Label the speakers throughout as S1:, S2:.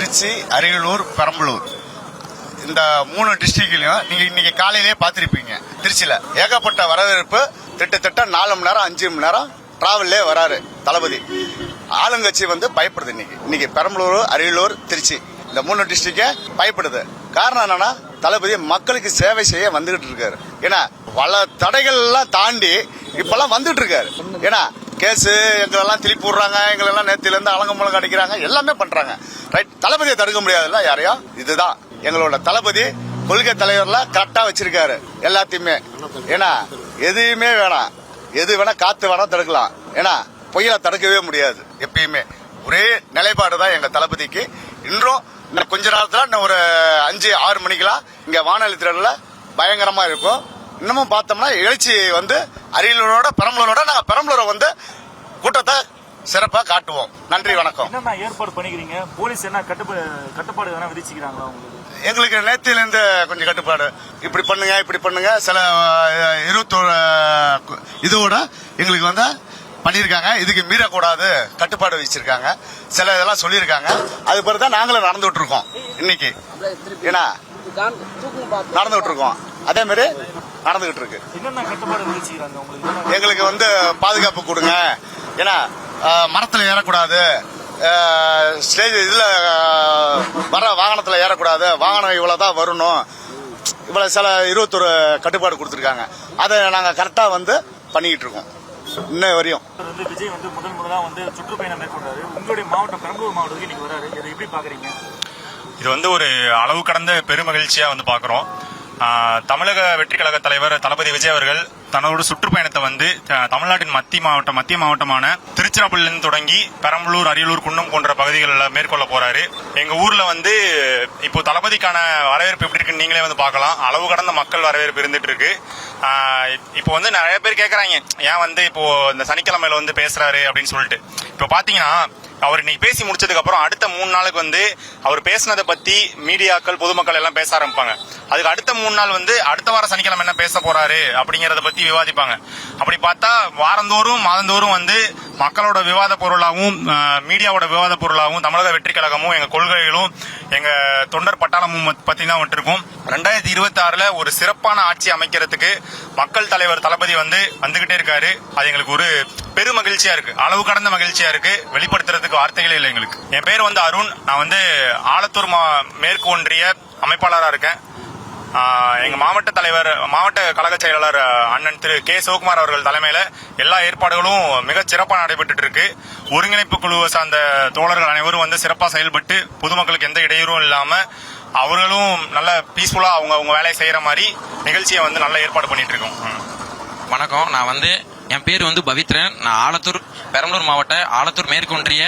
S1: திருச்சி, அரியலூர், பெரம்பலூர் இந்த 3 டிஸ்ட்ரிக்ட்லயும் நீங்க இன்னைக்கு காலையிலேயே பார்த்திருப்பீங்க. திருச்சியில ஏகப்பட்ட வரவேற்பு. கிட்டத்தட்ட 4 மணி நேரம் 5 மணி நேரம் டிராவல்லே வராரு தளபதி. ஆளுங்கட்சி பயப்படுது. இன்னைக்கு பெரம்பலூர், அரியலூர், திருச்சி இந்த 3 டிஸ்ட்ரிக்டே பயப்படுது. காரணம் என்னன்னா தளபதி மக்களுக்கு சேவை செய்ய வந்துகிட்டு இருக்காரு. ஏன்னா பல தடைகள் எல்லாம் தாண்டி இப்பெல்லாம் வந்துட்டு இருக்காரு. ஏன்னா கேஸ் எங்களெல்லாம் திருப்பி விடுறாங்க, எங்களெல்லாம் நேத்தில இருந்து அலங்கம்பலம் அடிக்கிறாங்க, எல்லாமே பண்றாங்க. ரைட், தளபதியை தடுக்க முடியாதுல்ல யாரையும். இதுதான் எங்களோட தளபதி கொள்கை தலைவர்ல கரெக்டா வச்சிருக்காரு எல்லாத்தையுமே. ஏன்னா எதுவுமே வேணாம், எது வேணா காத்து வேணா தடுக்கலாம். ஏன்னா புயலை தடுக்கவே முடியாது. எப்பயுமே ஒரே நிலைப்பாடுதான் எங்க தளபதிக்கு. இன்றும் கொஞ்ச நேரத்துல இன்னும் ஒரு 5-6 மணிக்கெல்லாம் இங்க வானொலி திறன்ல பயங்கரமா இருக்கும். இன்னமும் பார்த்தோம்னா எழுச்சி அரியலூரோட பெரம்பலூரோட நாங்க பெரம்பலூரை கூட்டத்தை சிறப்பா காட்டுவோம். நன்றி, வணக்கம்.
S2: என்ன ஏற்பாடு பண்ணிக்கிறீங்க? போலீஸ் என்ன கட்டுப்பாடு எதனா விதிச்சுக்கிறாங்களா உங்களுக்கு?
S1: எங்களுக்கு நேத்தில இருந்து கொஞ்சம் கட்டுப்பாடு. இப்படி பண்ணுங்க சில 21 இதோட எங்களுக்கு பண்ணிருக்காங்க. இதுக்கு மீறக்கூடாது கட்டுப்பாடு வச்சிருக்காங்க. சில இதெல்லாம் சொல்லியிருக்காங்க. அது பிறகு தான் நாங்களும் நடந்துட்டு இருக்கோம். இன்னைக்கு ஏன்னா நடந்துட்டு இருக்கோம். அதே மாதிரி நடந்துகிட்டு இருக்கு.
S2: என்னென்ன கட்டுப்பாடு விதிச்சுக்கிறாங்க உங்களுக்கு?
S1: எங்களுக்கு பாதுகாப்பு கொடுங்க. ஏன்னா மரத்துல ஏறக்கூடாது, ஸ்டேஜ் இதுல வர வாகனத்துல ஏறக்கூடாது, வாகனம் இவ்வளவுதான் வரணும், இவ்வளவு சில 21 கட்டுப்பாடு கொடுத்திருக்காங்க. அதை நாங்க கரெக்டா பண்ணிக்கிட்டு இருக்கோம் இன்ன வரையும்.
S2: விஜய் முதலா சுற்றுப்பயணம் மேற்கொண்டாரு. உங்களுடைய மாவட்டம் பெரம்பலூர் மாவட்டத்துக்கு இன்னைக்கு வராரு. இதை எப்படி பாக்குறீங்க?
S3: இது ஒரு அளவு கடந்த பெருமகிழ்ச்சியா பாக்குறோம். தமிழக வெற்றி கழக தலைவர் தளபதி விஜய் அவர்கள் தன்னோட சுற்றுப்பயணத்தை தமிழ்நாட்டின் மத்திய மாவட்டமான திருச்சிராப்பள்ளியிலிருந்து தொடங்கி பெரம்பலூர், அரியலூர், குன்னம் போன்ற பகுதிகளில் மேற்கொள்ள போறாரு. எங்க ஊர்ல இப்போ தளபதிக்கான வரவேற்பு எப்படி இருக்குன்னு நீங்களே பார்க்கலாம். அளவு கடந்த மக்கள் வரவேற்பு இருந்துட்டு இருக்கு. இப்போ நிறைய பேர் கேட்கறாங்க, ஏன் இப்போ இந்த சனிக்கிழமையில பேசுறாரு அப்படின்னு சொல்லிட்டு. இப்போ பாத்தீங்கன்னா அவர் இன்னைக்கு பேசி முடிச்சதுக்கு அப்புறம் அடுத்த 3 நாளுக்கு அவர் பேசினதை பத்தி மீடியாக்கள், பொதுமக்கள் எல்லாம் பேச ஆரம்பிப்பாங்க. அதுக்கு அடுத்த 3 நாள் அடுத்த வாரம் சனிக்கிழமை என்ன பேச போறாரு அப்படிங்கறத பத்தி விவாதிப்பாங்க. அப்படி பார்த்தா வாரந்தோறும் மாதந்தோறும் மக்களோட விவாத பொருளாகவும் மீடியாவோட விவாத பொருளாகவும் தமிழக வெற்றி கழகமும் எங்க கொள்கைகளும் எங்க தொண்டர் பட்டாளமும் பத்தி தான் இருக்கும். 2026ல ஒரு சிறப்பான ஆட்சி அமைக்கிறதுக்கு மக்கள் தலைவர் தளபதி வந்துகிட்டே இருக்காரு. அது எங்களுக்கு ஒரு பெரு மகிழ்ச்சியா இருக்கு, அளவு கடந்த மகிழ்ச்சியா இருக்கு. வெளிப்படுத்துறதுக்கு வார்த்தைகளே இல்லை எங்களுக்கு. என் பேர் அருண். நான் ஆலத்தூர் மேற்கு ஒன்றிய அமைப்பாளரா இருக்கேன். எங்க மாவட்ட கழக செயலாளர் அண்ணன் திரு கே சிவகுமார் அவர்கள் தலைமையில எல்லா ஏற்பாடுகளும் மிக சிறப்பாக நடைபெற்று இருக்கு. ஒருங்கிணைப்பு குழுவை சார்ந்த தோழர்கள் அனைவரும் சிறப்பா செயல்பட்டு பொதுமக்களுக்கு எந்த இடையூறும் இல்லாம அவர்களும் நல்ல பீஸ்ஃபுல்லா அவங்க வேலையை செய்யற மாதிரி நிகழ்ச்சியை நல்ல ஏற்பாடு பண்ணிட்டு இருக்கோம்.
S4: வணக்கம். நான் என் பேர் பவித்ரன். நான் பெரம்பலூர் மாவட்ட ஆலத்தூர் மேற்கு ஒன்றிய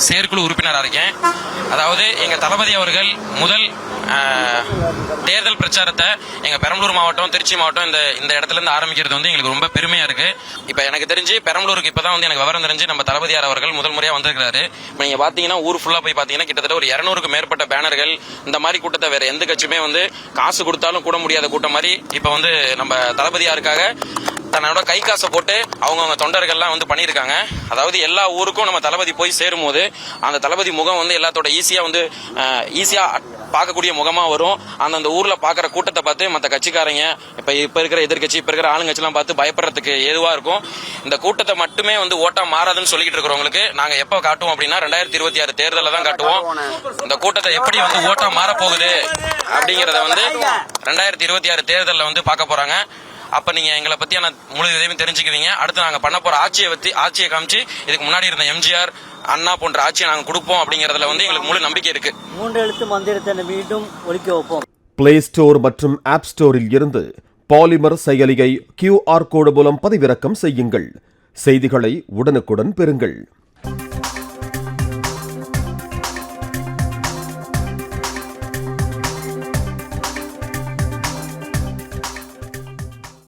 S4: செயற்குழு உறுப்பினராக இருக்கேன். அதாவது எங்க தளபதி அவர்கள் முதல் தேர்தல் பிரச்சாரத்தை எங்க பெரம்பலூர் மாவட்டம், திருச்சி மாவட்டம் இந்த இடத்துல இருந்து ஆரம்பிக்கிறது எங்களுக்கு ரொம்ப பெருமையா இருக்கு. இப்ப எனக்கு தெரிஞ்சு பெரம்பலூருக்கு இப்பதான் எனக்கு விவரம் தெரிஞ்சு நம்ம தளபதியார் அவர்கள் முதல் முறையா வந்திருக்கிறாரு. இப்ப நீங்க பாத்தீங்கன்னா ஊர் ஃபுல்லா போய் பாத்தீங்கன்னா கிட்டத்தட்ட ஒரு 200க்கு மேற்பட்ட பேனர்கள், இந்த மாதிரி கூட்டத்தை வேற எந்த கட்சியுமே காசு கொடுத்தாலும் கூட முடியாத கூட்டம் மாதிரி இப்ப நம்ம தளபதியாருக்காக தன்னோட கை காசை போட்டு அவங்க தொண்டர்கள்லாம் பண்ணியிருக்காங்க. அதாவது எல்லா ஊருக்கும் நம்ம தளபதி போய் சேரும் போது அந்த தளபதி முகம் எல்லாத்தோட ஈஸியா பார்க்கக்கூடிய முகமா வரும். அந்த ஊர்ல பாக்குற கூட்டத்தை பார்த்து மற்ற கட்சிக்காரங்க இப்ப இருக்கிற எதிர்கட்சி, இப்ப இருக்கிற ஆளுங்கட்சி எல்லாம் பார்த்து பயப்படுறதுக்கு ஏதுவா இருக்கும். இந்த கூட்டத்தை மட்டுமே ஓட்டா மாறாதுன்னு சொல்லிட்டு இருக்கிறவங்களுக்கு நாங்க எப்ப காட்டுவோம் அப்படின்னா 2026 தேர்தலில் தான் காட்டுவோம். இந்த கூட்டத்தை எப்படி ஓட்டா மாறப்போகுது அப்படிங்கறத 2026 தேர்தலில் பார்க்க போறாங்க. அப்ப நீங்க எங்களை பத்தியான முழு இதையும் தெரிஞ்சுக்குவீங்க. அடுத்து நாங்க பண்ண போற ஆட்சியை காமிச்சு இதுக்கு முன்னாடி இருந்த எம்ஜிஆர், அண்ணா போன்ற ஆட்சியை நாங்க கொடுப்போம் அப்படிங்கறதுல எங்களுக்கு முழு நம்பிக்கை இருக்கு.
S5: 3 எழுத்து மந்திரத்தை மீண்டும் ஒலிக்க வைப்போம்.
S6: பிளே ஸ்டோர் மற்றும் ஆப் ஸ்டோரில் இருந்து பாலிமர் செயலியை QR கோடு மூலம் பதிவிறக்கம் செய்யுங்கள். செய்திகளை உடனுக்குடன் பெறுங்கள்.